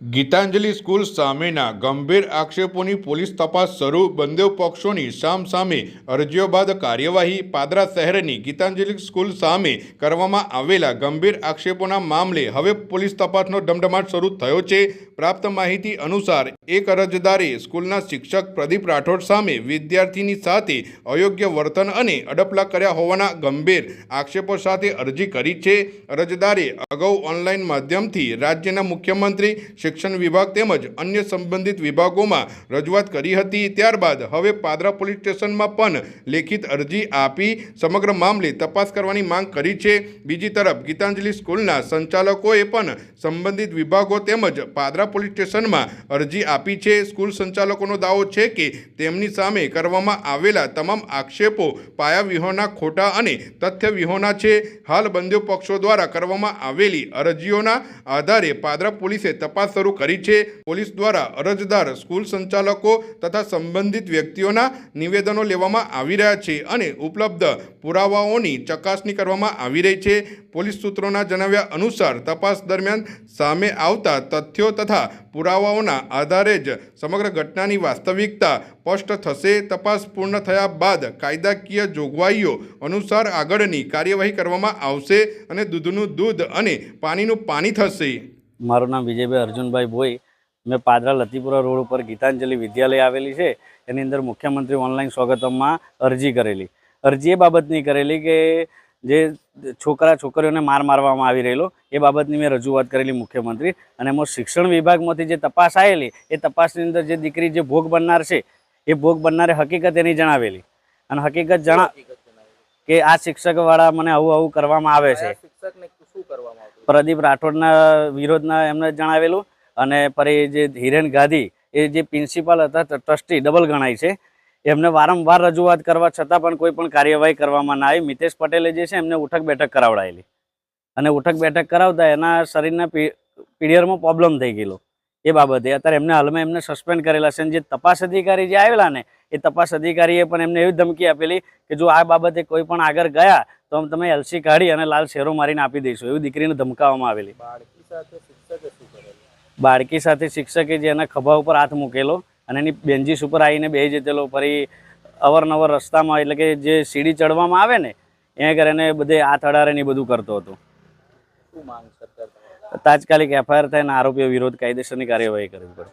Gitanjali school સામેના ગંભીર આક્ષેપોની police તપાસ શરૂ, બંને પક્ષોની સામસામે અરજીઓ બાદ કાર્યવાહી. પાદરા શહેરની ગીતાંજલિ સ્કૂલ સામે કરવામાં આવેલા ગંભીર આક્ષેપોના મામલે હવે પોલીસ તપાસનો ધમધમાટ શરૂ થયો છે. પ્રાપ્ત માહિતી અનુસાર એક અરજદારે સ્કૂલના શિક્ષક પ્રદીપ રાઠોડ સામે વિદ્યાર્થીની સાથે અયોગ્ય વર્તન અને અડપલા કર્યા હોવાના ગંભીર આક્ષેપો સાથે અરજી કરી છે. અરજદારે અગાઉ ઓનલાઈન માધ્યમથી રાજ્યના મુખ્યમંત્રી, શિક્ષણ વિભાગ તેમજ અન્ય સંબંધિત વિભાગોમાં રજૂઆત કરી હતી. ત્યારબાદ હવે પાદરા પોલીસ સ્ટેશનમાં પણ લેખિત અરજી આપી સમગ્ર મામલે તપાસ કરવાની માંગ કરી છે. બીજી તરફ ગીતાંજલિ સ્કૂલના સંચાલકોએ પણ સંબંધિત વિભાગો તેમજ પાદરા પોલીસ સ્ટેશનમાં અરજી આપી છે. સ્કૂલ સંચાલકોનો દાવો છે કે તેમની સામે કરવામાં આવેલા તમામ આક્ષેપો પાયાવિહોણા, ખોટા અને તથ્યવિહોણા છે. હાલ બંને પક્ષો દ્વારા કરવામાં આવેલી અરજીઓના આધારે પાદરા પોલીસે તપાસ શરૂ કરી છે. પોલીસ દ્વારા અરજદાર, સ્કૂલ સંચાલકો તથા સંબંધિત વ્યક્તિઓના નિવેદનો લેવામાં આવી રહ્યા છે અને ઉપલબ્ધ પુરાવાઓની ચકાસણી કરવામાં આવી રહી છે. પોલીસ સૂત્રોના જણાવ્યા અનુસાર તપાસ દરમિયાન સામે આવતા તથ્યો તથા પુરાવાઓના આધારે જ સમગ્ર ઘટનાની વાસ્તવિકતા સ્પષ્ટ થશે. તપાસ પૂર્ણ થયા બાદ કાયદાકીય જોગવાઈઓ અનુસાર આગળની કાર્યવાહી કરવામાં આવશે અને દૂધનું દૂધ અને પાણીનું પાણી થશે. મારું નામ વિજયભાઈ અર્જુનભાઈ ભોઈ. મેં પાદરા લતીપુરા રોડ ઉપર ગીતાંજલિ વિદ્યાલય આવેલી છે, એની અંદર મુખ્યમંત્રી ઓનલાઈન સ્વાગતમમાં અરજી કરેલી. અરજી એ બાબતની કરેલી કે જે છોકરીઓને મારવામાં આવી રહેલો એ બાબતની મેં રજૂઆત કરેલી મુખ્યમંત્રી. અને એમાં શિક્ષણ વિભાગમાંથી જે તપાસ આવેલી એ તપાસની અંદર જે દીકરી જે ભોગ બનનાર છે એ ભોગ બનનારે હકીકત એની જણાવેલી અને હકીકત કે આ શિક્ષકવાળા મને આવું કરવામાં આવે છે. પ્રદીપ રાઠોડના વિરોધના એમને જણાવેલું અને પછી જે હિરેન ગાંધી એ જે પ્રિન્સિપાલ હતા, ટ્રસ્ટી ડબલ ગણાય છે, એમને વારંવાર રજૂઆત કરવા છતાં પણ કોઈ પણ કાર્યવાહી કરવામાં ના આવી. મિતેશ પટેલે જે છે એમને ઉઠક બેઠક કરાવડાયેલી અને ઉઠક બેઠક કરાવતા એના શરીરના પીડિયરમાં પ્રોબ્લેમ થઈ ગયેલો. એ બાબતે અત્યારે એમને હાલમાં એમને સસ્પેન્ડ કરેલા છે. જે તપાસ અધિકારી જે આવેલા ને એ તપાસ અધિકારીએ પણ એમને એવી ધમકી આપેલી કે જો આ બાબતે કોઈ પણ આગળ ગયા તો તમે એલસી કાઢી અને લાલ શેરો મારીને આપી દઈશું, એવી દીકરીને ધમકાવવામાં આવેલી. બાળકી સાથે શિક્ષકે જે એના ખભા ઉપર હાથ મૂકેલો અને એની બેન્ચીસ ઉપર આવીને બેસી જતેલો. ફરી અવારનવાર રસ્તામાં એટલે કે જે સીડી ચડવામાં આવે ને એ કરીને બધે હાથ અડારે ને બધું કરતો હતો. તાત્કાલિક એફઆઈઆર થાય અને આરોપીઓ વિરોધ કાયદેસરની કાર્યવાહી કરવી પડે.